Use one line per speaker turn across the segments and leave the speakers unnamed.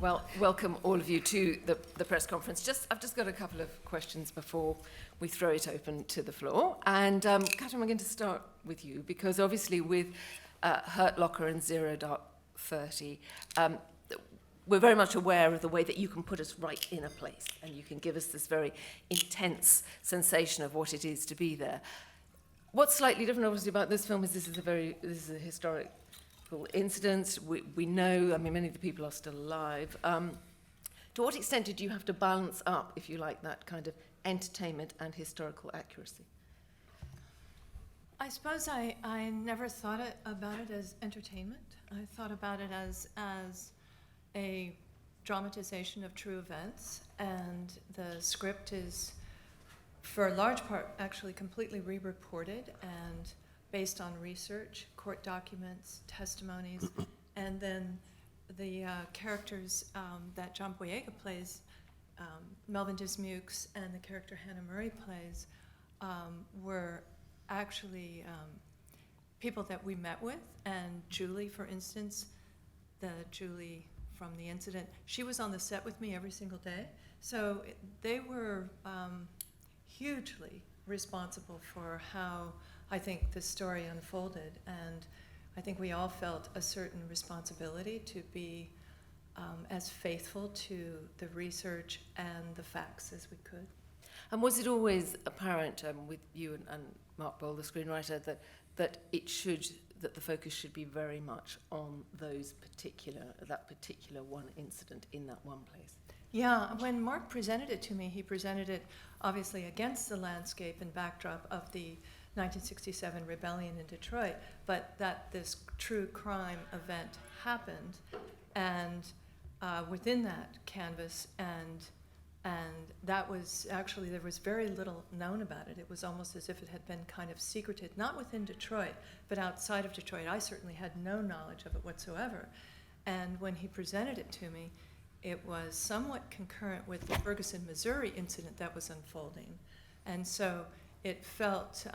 Well, welcome all of you to the press conference. I've just got a couple of questions before we throw it open to the floor. And Kathryn, I'm going to start with you, because obviously with Hurt Locker and 0 Dark 30, we're very much aware of the way that you can put us right in a place, and you can give us this very intense sensation of what it is to be there. What's slightly different, obviously, about this film is this is a historical incident. We know, I mean, many of the people are still alive. To what extent did you have to balance up, if you like, that kind of entertainment and historical accuracy?
I suppose I never thought about it as entertainment. I thought about it as a dramatization of true events, and the script is, for a large part, actually completely re-reported and based on research, court documents, testimonies, and then the characters that John Boyega plays, Melvin Dismukes, and the character Hannah Murray plays, were actually people that we met with. And Julie, for instance, the Julie from the incident, she was on the set with me every single day. So they were hugely responsible for how I think the story unfolded, and I think we all felt a certain responsibility to be as faithful to the research and the facts as we could.
And was it always apparent with you and Mark Bowl, the screenwriter, that the focus should be very much on that particular one incident in that one place?
Yeah, when Mark presented it to me, he presented it obviously against the landscape and backdrop of the 1967 rebellion in Detroit, but that this true crime event happened, and within that canvas, and that was actually, there was very little known about it. It was almost as if it had been kind of secreted, not within Detroit, but outside of Detroit. I certainly had no knowledge of it whatsoever. And when he presented it to me, it was somewhat concurrent with the Ferguson, Missouri incident that was unfolding. And so it felt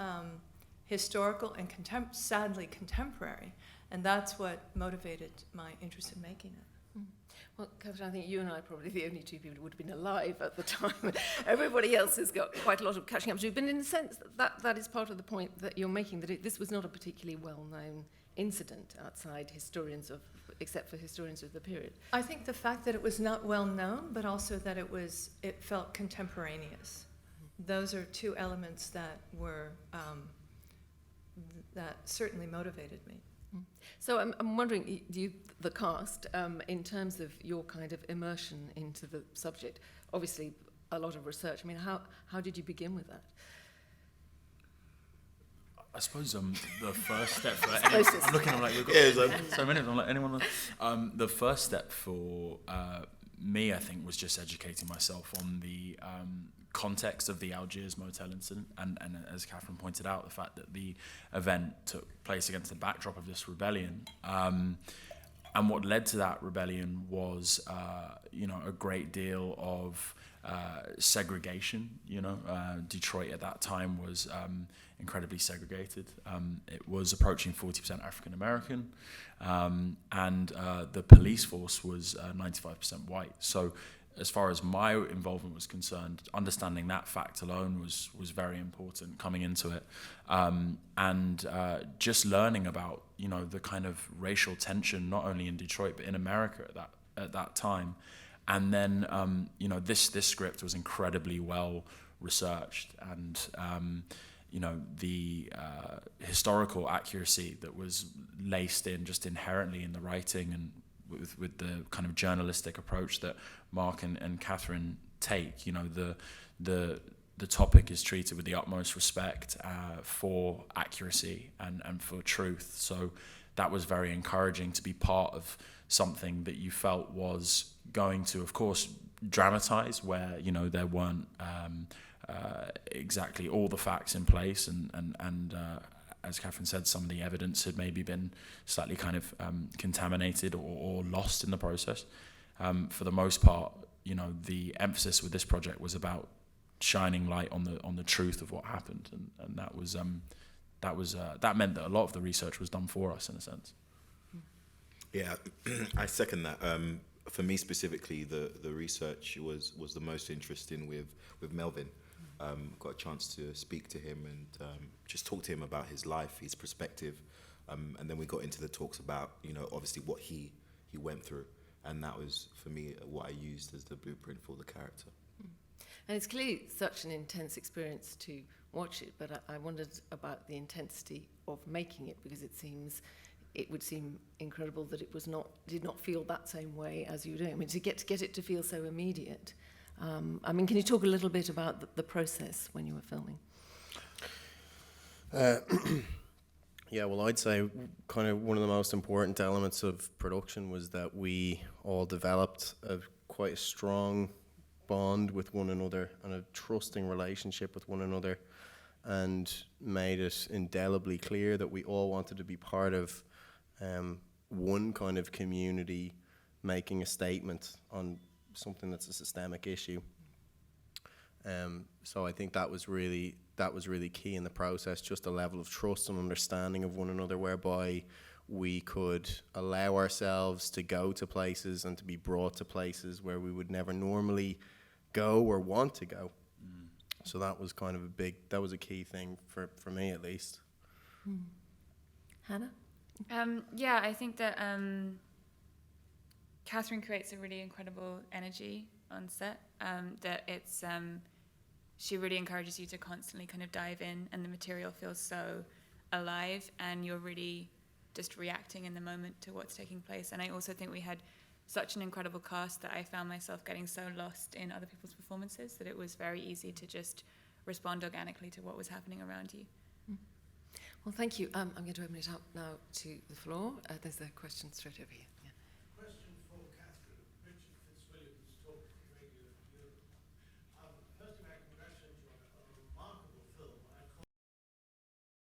historical and sadly contemporary, and that's what motivated my interest in making it.
Well, Kathryn, I think you and I are probably the only two people who would have been alive at the time. Everybody else has got quite a lot of catching up to do, but in a sense that is part of the point that you're making, that this was not a particularly well-known incident outside except for historians of the period.
I think the fact that it was not well known, but also that it felt contemporaneous. Those are two elements that were that certainly motivated me.
So I'm wondering, the cast, in terms of your kind of immersion into the subject, obviously a lot of research. I mean, how did you begin with that?
I suppose the first step for anyone, I'm looking, I'm like, we've got so many of them, I'm like, anyone? The first step for me, I think, was just educating myself on the context of the Algiers Motel incident, and as Kathryn pointed out, the fact that the event took place against the backdrop of this rebellion. And what led to that rebellion was, a great deal of segregation. Detroit at that time was incredibly segregated. It was approaching 40% African American, and the police force was 95% white. So, as far as my involvement was concerned, understanding that fact alone was very important coming into it, and just learning about the kind of racial tension not only in Detroit but in America at that time, and then this script was incredibly well researched, and the historical accuracy that was laced in just inherently in the writing, and with the kind of journalistic approach that Mark and Kathryn take, the topic is treated with the utmost respect for accuracy and for truth. So that was very encouraging to be part of something that you felt was going to, of course, dramatize where there weren't exactly all the facts in place, and as Kathryn said, some of the evidence had maybe been slightly kind of contaminated or lost in the process. For the most part, the emphasis with this project was about shining light on the truth of what happened, and that meant that a lot of the research was done for us in a sense.
Yeah, I second that. for me specifically, the research was the most interesting with Melvin. Got a chance to speak to him and just talk to him about his life, his perspective, and then we got into the talks about, obviously what he went through, and that was for me what I used as the blueprint for the character.
And it's clearly such an intense experience to watch it, but I wondered about the intensity of making it, because it would seem incredible that it did not feel that same way as you were doing. I mean, to get it to feel so immediate. Can you talk a little bit about the process when you were filming?
Yeah, well, I'd say kind of one of the most important elements of production was that we all developed quite a strong bond with one another and a trusting relationship with one another, and made it indelibly clear that we all wanted to be part of one kind of community making a statement on something that's a systemic issue. So I think that was really key in the process, just a level of trust and understanding of one another, whereby we could allow ourselves to go to places and to be brought to places where we would never normally go or want to go. So that was kind of a key thing for me, at least.
Hannah?
Yeah, I think that Kathryn creates a really incredible energy on set. That it's she really encourages you to constantly kind of dive in, and the material feels so alive, and you're really just reacting in the moment to what's taking place. And I also think we had such an incredible cast that I found myself getting so lost in other people's performances that it was very easy to just respond organically to what was happening around you.
Well, thank you. I'm going to open it up now to the floor. There's a question straight over here. Yeah.
Question for Kathryn. Richard Fitzwilliams talked to Radio Europe. First of all, I congratulate you on a remarkable film. I call it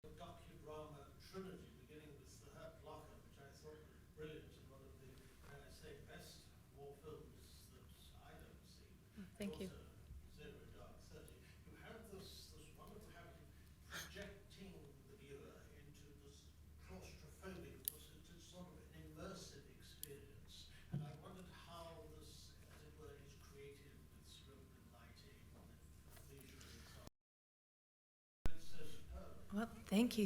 the docudrama trilogy, beginning with The Hurt Locker, which I thought was brilliant, and one of the, best war films that I don't see.
Thank you.
Zero Dark 30. You have this wonderful habit of projecting the viewer into this claustrophobic, it's sort of an immersive experience. And I wondered how this, as it were, is created with strobe and lighting and leisure and so on. It's so superb.
Well, thank you.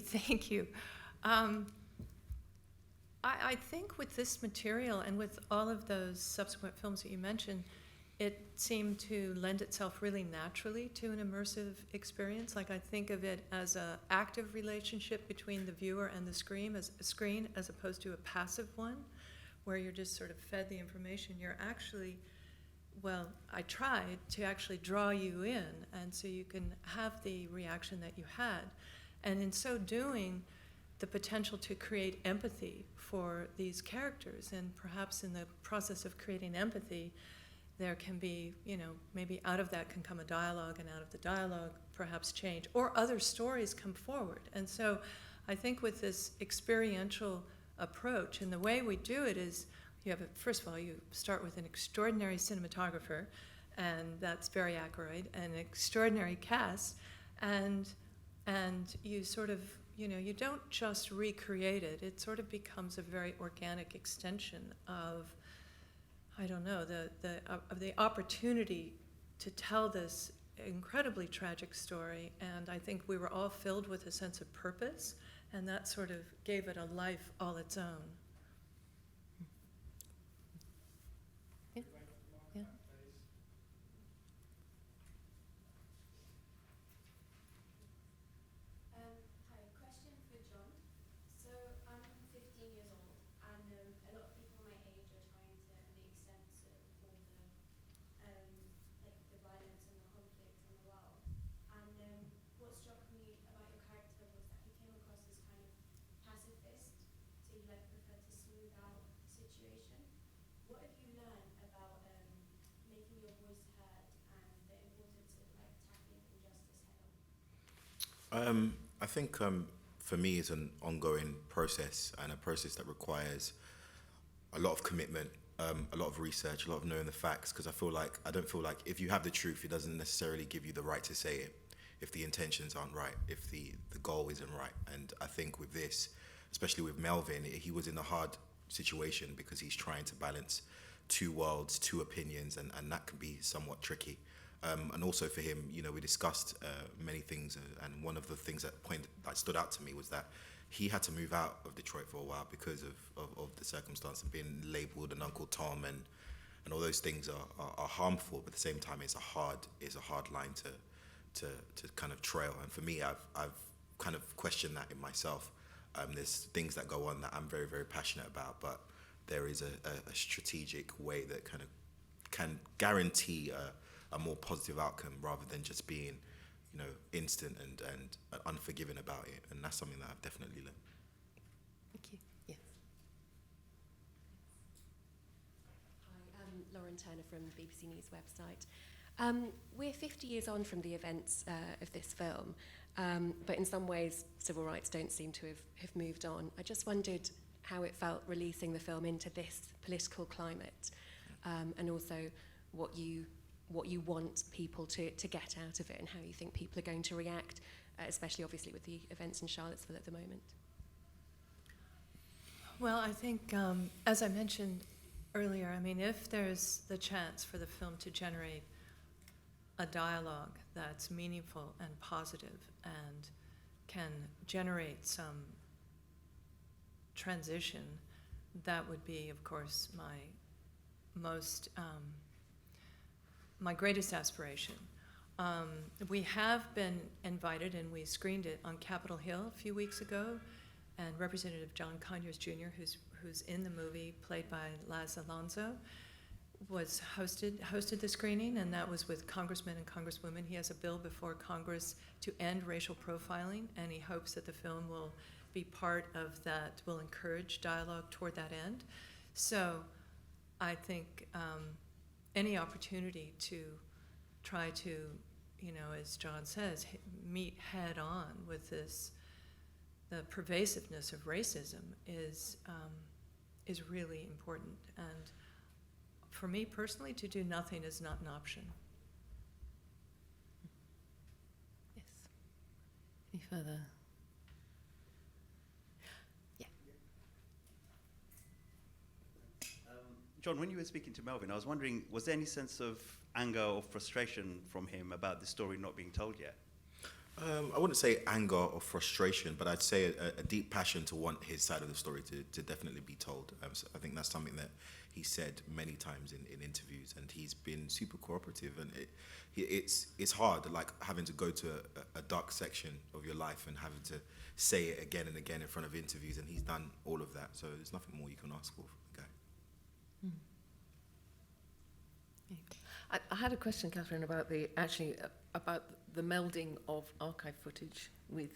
I think with this material and with all of those subsequent films that you mentioned, it seemed to lend itself really naturally to an immersive experience. Like, I think of it as an active relationship between the viewer and the screen as opposed to a passive one, where you're just sort of fed the information. You're actually, I tried to actually draw you in, and so you can have the reaction that you had. And in so doing, the potential to create empathy for these characters, and perhaps in the process of creating empathy, there can be, maybe out of that can come a dialogue, and out of the dialogue, perhaps change, or other stories come forward. And so I think with this experiential approach, and the way we do it is, first of all, you start with an extraordinary cinematographer, and that's very Aykroyd, and an extraordinary cast, and you sort of, you don't just recreate it. It sort of becomes a very organic extension of, I don't know, the opportunity to tell this incredibly tragic story. And I think we were all filled with a sense of purpose, and that sort of gave it a life all its own. Yeah. Yeah.
Hi, question for John. So I'm 15 years old, and a lot of people my age are trying to make sense of all the violence and the conflict in the world. And what struck me about your character was that he came across as kind of pacifist, so he preferred to smooth out the situation. What have you learned about making your voice heard and the importance of tackling injustice head on?
I think for me it's an ongoing process, and a process that requires a lot of commitment, a lot of research, a lot of knowing the facts, because I don't feel like if you have the truth, it doesn't necessarily give you the right to say it if the intentions aren't right, if the goal isn't right. And I think with this, especially with Melvin, he was in a hard situation because he's trying to balance two worlds, two opinions, and that can be somewhat tricky. And also for him, you know, we discussed many things, and one of the things that stood out to me was that he had to move out of Detroit for a while because of the circumstance of being labelled an Uncle Tom, and all those things are harmful, but at the same time it's a hard line to kind of trail. And for me, I've kind of questioned that in myself. There's things that go on that I'm very, very passionate about, but there is a strategic way that kind of can guarantee a more positive outcome rather than just being, you know, instant and unforgiving about it. And that's something that I've definitely learned.
Thank you. Yes.
Hi, I'm Lauren Turner from the BBC News website. We're 50 years on from the events of this film, but in some ways civil rights don't seem to have moved on. I just wondered how it felt releasing the film into this political climate, and also what you want people to get out of it, and how you think people are going to react, especially obviously with the events in Charlottesville at the moment.
Well, I think, as I mentioned earlier, I mean, if there's the chance for the film to generate a dialogue that's meaningful and positive and can generate some transition, that would be, of course, my greatest aspiration. We have been invited, and we screened it on Capitol Hill a few weeks ago, and Representative John Conyers Jr., who's in the movie, played by Laz Alonso, hosted the screening, and that was with congressmen and congresswomen. He has a bill before Congress to end racial profiling, and he hopes that the film will be part of that, will encourage dialogue toward that end. So I think any opportunity to try to, you know, as John says, meet head on with the pervasiveness of racism is really important. And for me personally, to do nothing is not an option.
Yes. Any further? Yeah.
John, when you were speaking to Melvin, I was wondering, was there any sense of anger or frustration from him about the story not being told yet?
I wouldn't say anger or frustration, but I'd say a deep passion to want his side of the story to definitely be told. So I think that's something that he said many times in interviews, and he's been super cooperative. And it's hard, like having to go to a dark section of your life and having to say it again and again in front of interviews, and he's done all of that. So there's nothing more you can ask for the guy.
I had a question, Kathryn, about the melding of archive footage with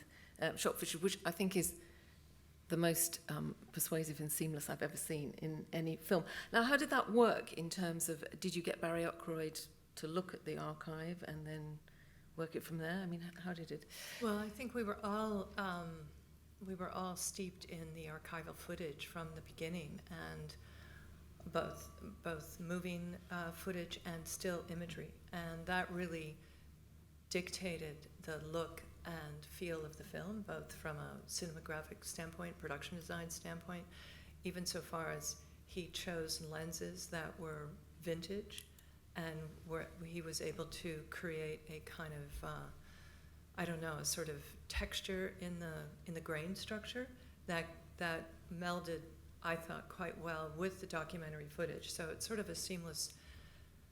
shot footage, which I think is the most persuasive and seamless I've ever seen in any film. Now, how did that work in terms of, did you get Barry Ackroyd to look at the archive and then work it from there? I mean, how did it?
Well, I think we were all steeped in the archival footage from the beginning, and both moving footage and still imagery, and that really dictated the look and feel of the film, both from a cinematographic standpoint, production design standpoint, even so far as he chose lenses that were vintage, and where he was able to create a kind of a sort of texture in the grain structure that melded, I thought, quite well with the documentary footage. So it's sort of a seamless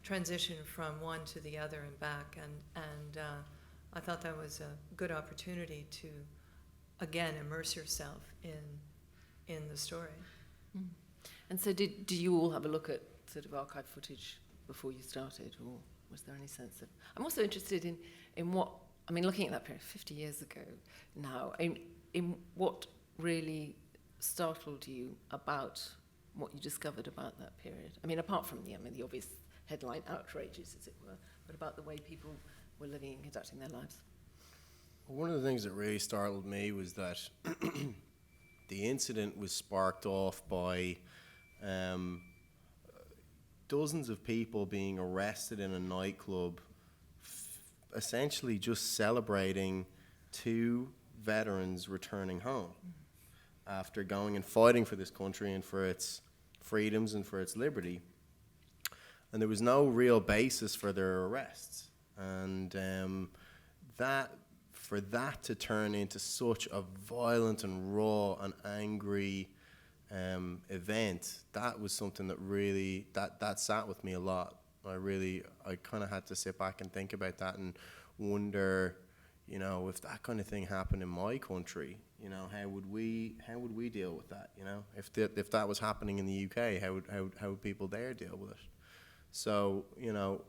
transition from one to the other and back, and I thought that was a good opportunity to, again, immerse yourself in the story.
Mm. And so did you all have a look at sort of archive footage before you started, or was there any sense of... I'm also interested in what, I mean, looking at that period 50 years ago now, in what really startled you about what you discovered about that period? I mean, apart from the obvious headline outrages, as it were, but about the way people were living and conducting their lives.
One of the things that really startled me was that the incident was sparked off by dozens of people being arrested in a nightclub, essentially just celebrating two veterans returning home after going and fighting for this country and for its freedoms and for its liberty. and there was no real basis for their arrests. And for that to turn into such a violent and raw and angry event, that was something that really, that sat with me a lot. I kind of had to sit back and think about that and wonder, you know, if that kind of thing happened in my country, you know, how would we deal with that? You know, if that was happening in the UK, how would people there deal with it? So, you know,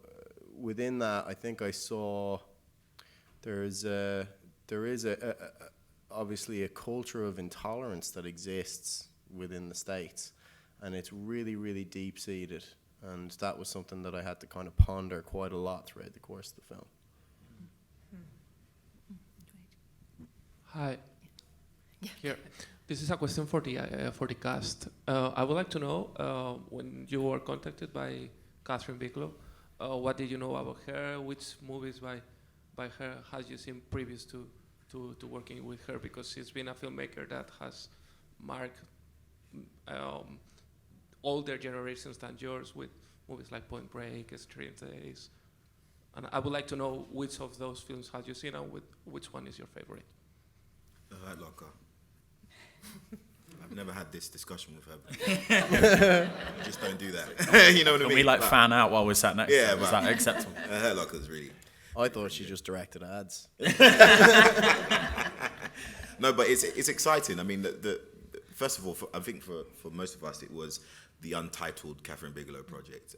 within that, I think I saw there is obviously a culture of intolerance that exists within the States, and it's really, really deep-seated, and that was something that I had to kind of ponder quite a lot throughout the course of the film.
Hi. Here. This is a question for the cast. I would like to know, when you were contacted by Kathryn Bigelow, what did you know about her? Which movies by her had you seen previous to working with her? Because she's been a filmmaker that has marked older generations than yours with movies like Point Break, Strange Days. And I would like to know which of those films have you seen and which one is your favorite?
The Hurt Locker. I've never had this discussion with her. Just don't do that. You know what I mean?
Can we like fan out while we're sat next to her? Is that acceptable?
The Hurt Locker's really...
I thought she just directed ads.
No, but it's exciting. I mean, first of all, I think for most of us, it was the untitled Kathryn Bigelow project.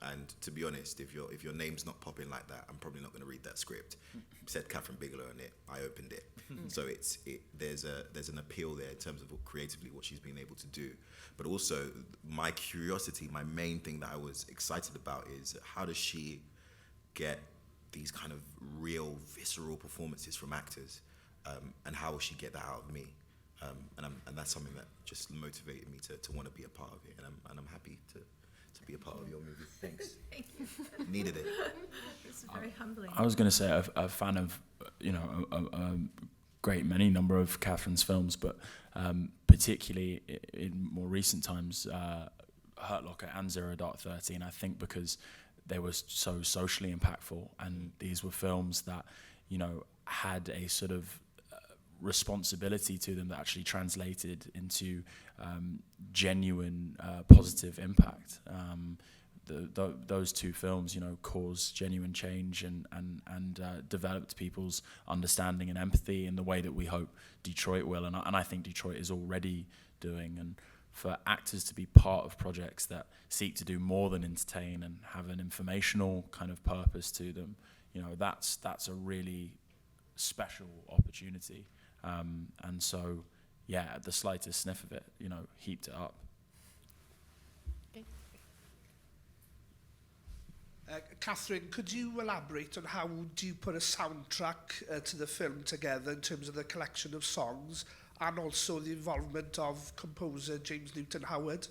And to be honest, if your name's not popping like that, I'm probably not going to read that script. It said Kathryn Bigelow in it. I opened it. So there's an appeal there in terms of creatively what she's been able to do. But also my curiosity, my main thing that I was excited about is how does she get these kind of real visceral performances from actors, and how will she get that out of me? And that's something that just motivated me to want to be a part of it. And I'm happy to be a part of your movie. Thanks.
Thank you.
Needed it.
It's very humbling.
I was going to say a fan of, you know, a great many number of Kathryn's films, but particularly in more recent times, Hurt Locker and 0 Dark 13, I think because they were so socially impactful, and these were films that, you know, had a sort of responsibility to them that actually translated into genuine positive impact. Those two films, you know, caused genuine change and developed people's understanding and empathy in the way that we hope Detroit will, and I think Detroit is already doing. And for actors to be part of projects that seek to do more than entertain and have an informational kind of purpose to them, you know, that's a really special opportunity. And so, yeah, the slightest sniff of it, you know, heaped it up.
Kathryn, could you elaborate on how do you put a soundtrack to the film together in terms of the collection of songs and also the involvement of composer James Newton Howard?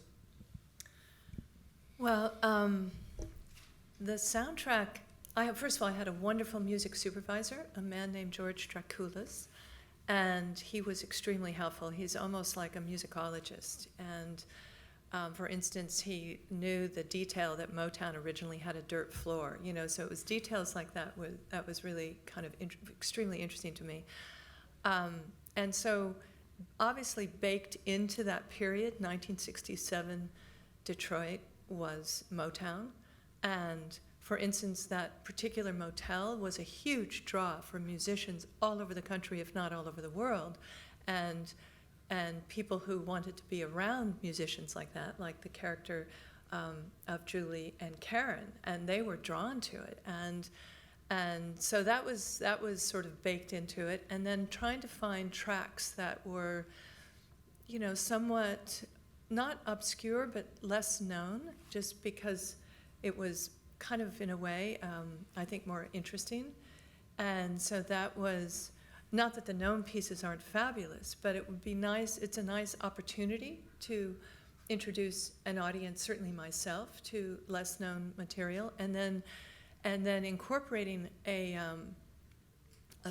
Well, the soundtrack, first of all, I had a wonderful music supervisor, a man named George Dracoulis, and he was extremely helpful. He's almost like a musicologist. And for instance, he knew the detail that Motown originally had a dirt floor, you know, so it was details like that was really kind of extremely interesting to me. And so obviously baked into that period, 1967 Detroit was Motown. And for instance, that particular motel was a huge draw for musicians all over the country, if not all over the world. And people who wanted to be around musicians like that, like the character of Julie and Karen, and they were drawn to it. And so that was sort of baked into it. And then trying to find tracks that were, you know, somewhat not obscure but less known, just because it was kind of, in a way, I think more interesting. And so that was, not that the known pieces aren't fabulous, but it would be nice, it's a nice opportunity to introduce an audience, certainly myself, to less known material, and then incorporating a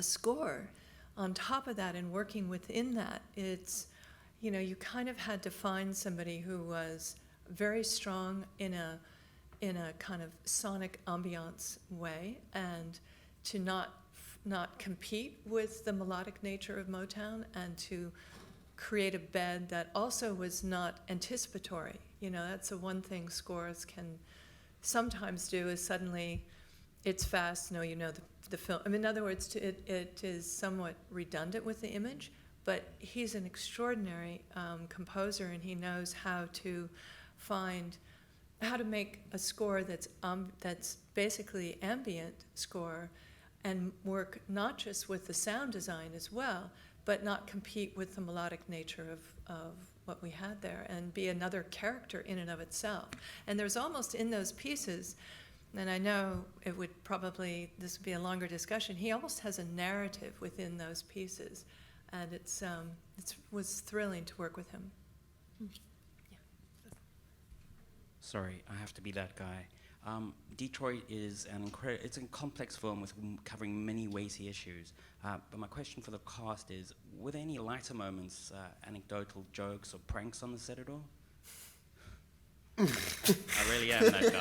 score on top of that and working within that. It's, you know, you kind of had to find somebody who was very strong in in a kind of sonic ambiance way, and to not compete with the melodic nature of Motown, and to create a bed that also was not anticipatory. You know, that's the one thing scores can sometimes do, is suddenly it's fast, no, you know the film. I mean, in other words, it is somewhat redundant with the image, but he's an extraordinary composer, and he knows how to make a score that's basically ambient score, and work not just with the sound design as well, but not compete with the melodic nature of what we had there, and be another character in and of itself. And there's almost in those pieces, and I know this would be a longer discussion, he almost has a narrative within those pieces, and it was thrilling to work with him.
Sorry, I have to be that guy. Detroit is it's a complex film with covering many weighty issues. But my question for the cast is, were there any lighter moments, anecdotal jokes or pranks on the set at all? I really am that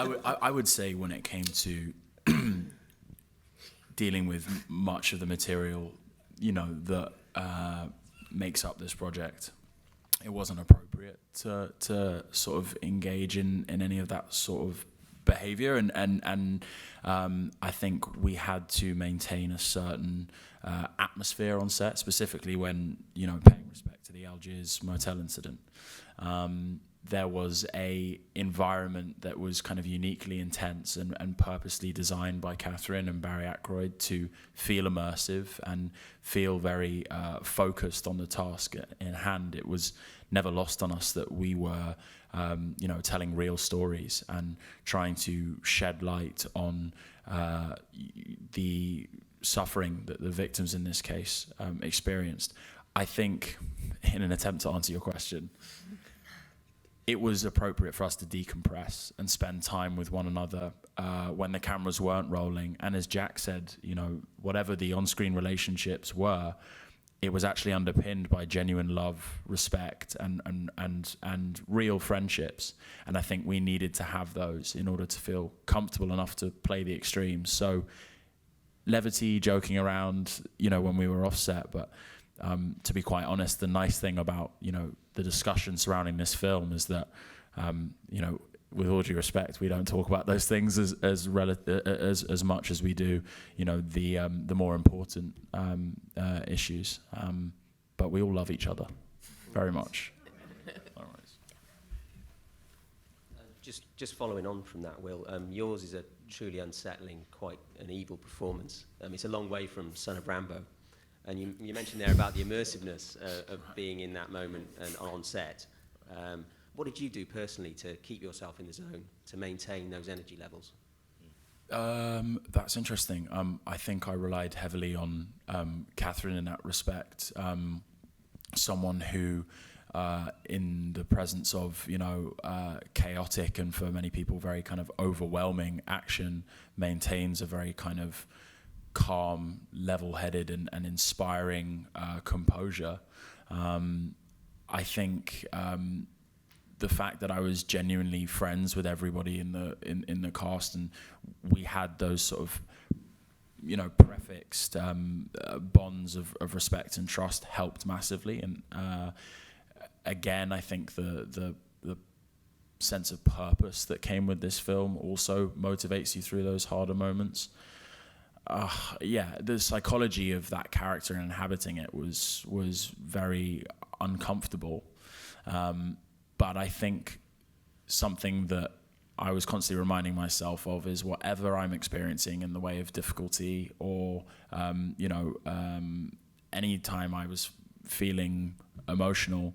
guy. I would say when it came to dealing with much of the material, that makes up this project, it wasn't appropriate to sort of engage in any of that sort of behavior, and I think we had to maintain a certain atmosphere on set, specifically when paying respect to the Algiers Motel incident. There was a environment that was kind of uniquely intense and purposely designed by Kathryn and Barry Ackroyd to feel immersive and feel very focused on the task in hand. It was never lost on us that we were, telling real stories and trying to shed light on the suffering that the victims in this case experienced. I think, in an attempt to answer your question, it was appropriate for us to decompress and spend time with one another when the cameras weren't rolling. And as Jack said, whatever the on-screen relationships were, it was actually underpinned by genuine love, respect, and real friendships. And I think we needed to have those in order to feel comfortable enough to play the extremes. So levity, joking around, when we were offset, but to be quite honest, the nice thing about, the discussion surrounding this film is that, with all due respect, we don't talk about those things as much as we do, the more important issues. But we all love each other very much. All right.
Just following on from that, Will, yours is a truly unsettling, quite an evil performance. It's a long way from Son of Rambo. And you mentioned there about the immersiveness of being in that moment and on set. What did you do personally to keep yourself in the zone, to maintain those energy levels?
That's interesting. I think I relied heavily on Kathryn in that respect. Someone who, in the presence of, chaotic and for many people very kind of overwhelming action, maintains a very kind of calm, level-headed and inspiring composure. I think the fact that I was genuinely friends with everybody in the cast, and we had those sort of prefixed bonds of respect and trust helped massively. And again, I think the sense of purpose that came with this film also motivates you through those harder moments. The psychology of that character and inhabiting it was very uncomfortable. But I think something that I was constantly reminding myself of is whatever I'm experiencing in the way of difficulty or, any time I was feeling emotional,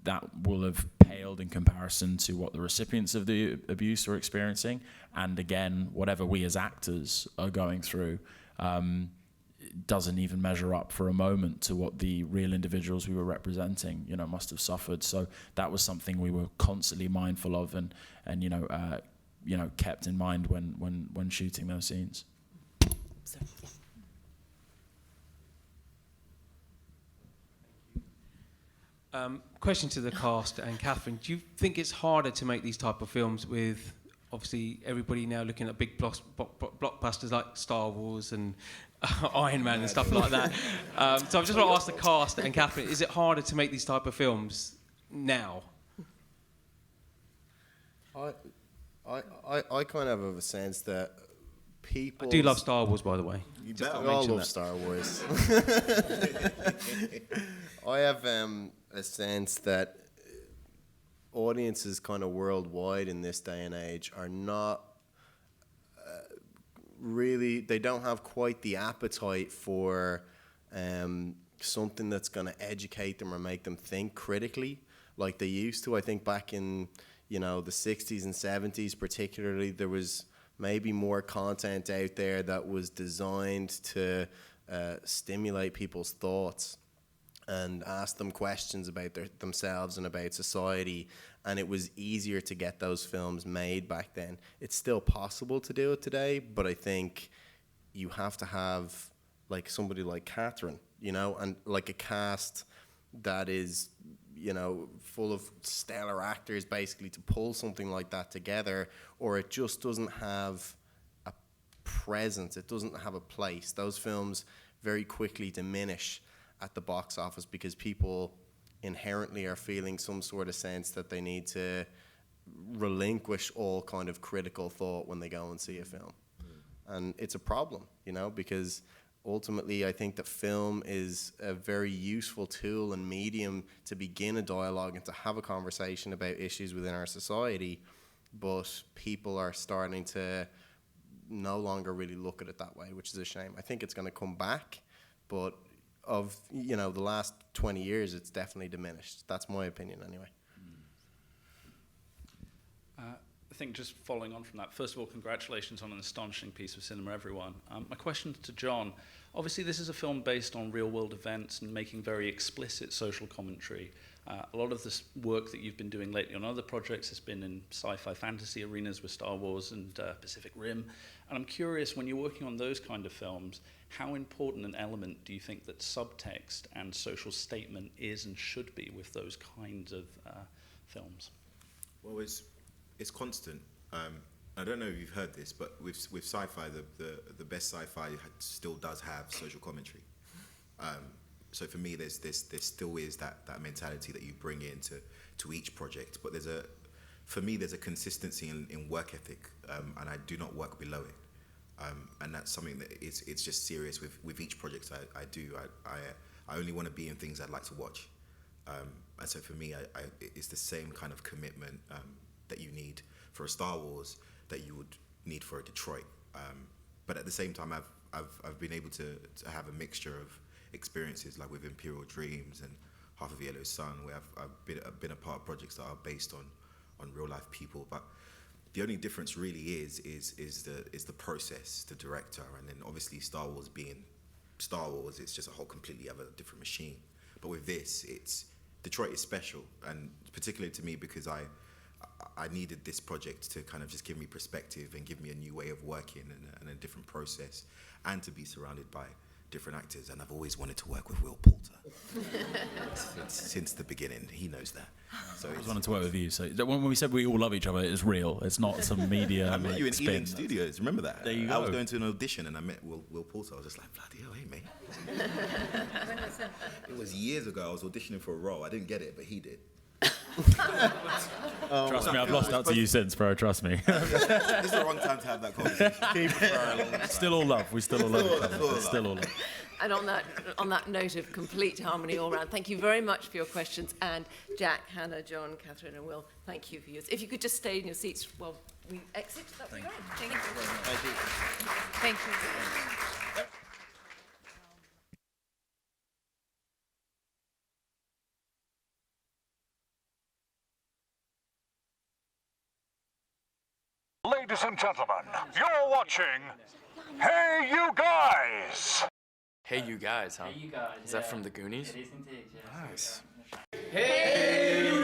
that will have paled in comparison to what the recipients of the abuse are experiencing. And again, whatever we as actors are going through doesn't even measure up for a moment to what the real individuals we were representing, must have suffered. So that was something we were constantly mindful of and kept in mind when shooting those scenes.
Question to the cast and Kathryn. Do you think it's harder to make these type of films with, obviously, everybody now looking at big blockbusters like Star Wars and Iron Man and stuff like that? So I just want to ask the cast and Kathryn, is it harder to make these type of films now?
I kind of have a sense that people...
I do love Star Wars, by the way.
We all love Star Wars. I have a sense that audiences kind of worldwide in this day and age are not really... They don't have quite the appetite for something that's going to educate them or make them think critically like they used to. I think back in, the 60s and 70s particularly, there was maybe more content out there that was designed to stimulate people's thoughts and ask them questions about themselves and about society, and it was easier to get those films made back then. It's still possible to do it today, but I think you have to have like somebody like Kathryn, and like a cast that is full of stellar actors basically to pull something like that together, or it just doesn't have a presence, it doesn't have a place. Those films very quickly diminish at the box office because people inherently are feeling some sort of sense that they need to relinquish all kind of critical thought when they go and see a film. And it's a problem, because ultimately, I think that film is a very useful tool and medium to begin a dialogue and to have a conversation about issues within our society, but people are starting to no longer really look at it that way, which is a shame. I think it's going to come back, but of the last 20 years, it's definitely diminished. That's my opinion anyway.
I think just following on from that, first of all, congratulations on an astonishing piece of cinema, everyone. My question to John, obviously this is a film based on real-world events and making very explicit social commentary. A lot of this work that you've been doing lately on other projects has been in sci-fi fantasy arenas with Star Wars and Pacific Rim. And I'm curious, when you're working on those kind of films, how important an element do you think that subtext and social statement is and should be with those kinds of films?
Well, it's constant. I don't know if you've heard this, but with sci-fi, the best sci-fi still does have social commentary. So for me, there still is that mentality that you bring into to each project. But for me, there's a consistency in work ethic, and I do not work below it. And that's something that it's just serious with each project I do. I only want to be in things I'd like to watch. And so for me, it's the same kind of commitment that you need for a Star Wars that you would need for a Detroit. But at the same time, I've been able to have a mixture of experiences, like with Imperial Dreams and Half of a Yellow Sun, where I've been a part of projects that are based on real life people. But the only difference really is the process, the director, and then obviously Star Wars being Star Wars, it's just a whole completely other different machine. But with this, Detroit is special, and particularly to me because I needed this project to kind of just give me perspective and give me a new way of working and a different process, and to be surrounded by different actors. And I've always wanted to work with Will Poulter since the beginning. He knows that. So
I just wanted to work with you. So when we said we all love each other, it's real. It's not some media.
I met you in Ealing Studios. Remember that?
There you go.
I was going to an audition and I met Will Poulter. I was just like, bloody hell, hey mate. It was years ago. I was auditioning for a role. I didn't get it, but he did.
Trust me, I've lost out to you since, bro. Trust me.
This is the wrong time to have that conversation.
Still all love. We still all love each other. Still all love.
And on that note of complete harmony all round, thank you very much for your questions. And Jack, Hannah, John, Kathryn, and Will, thank you for yours. If you could just stay in your seats while we exit, that would be great. Thank you.
Thank you.
Ladies and gentlemen, you're watching Hey You Guys!
Hey You Guys, huh?
Hey You Guys.
Is that from the Goonies?
It is indeed, yes.
Nice.
Hey You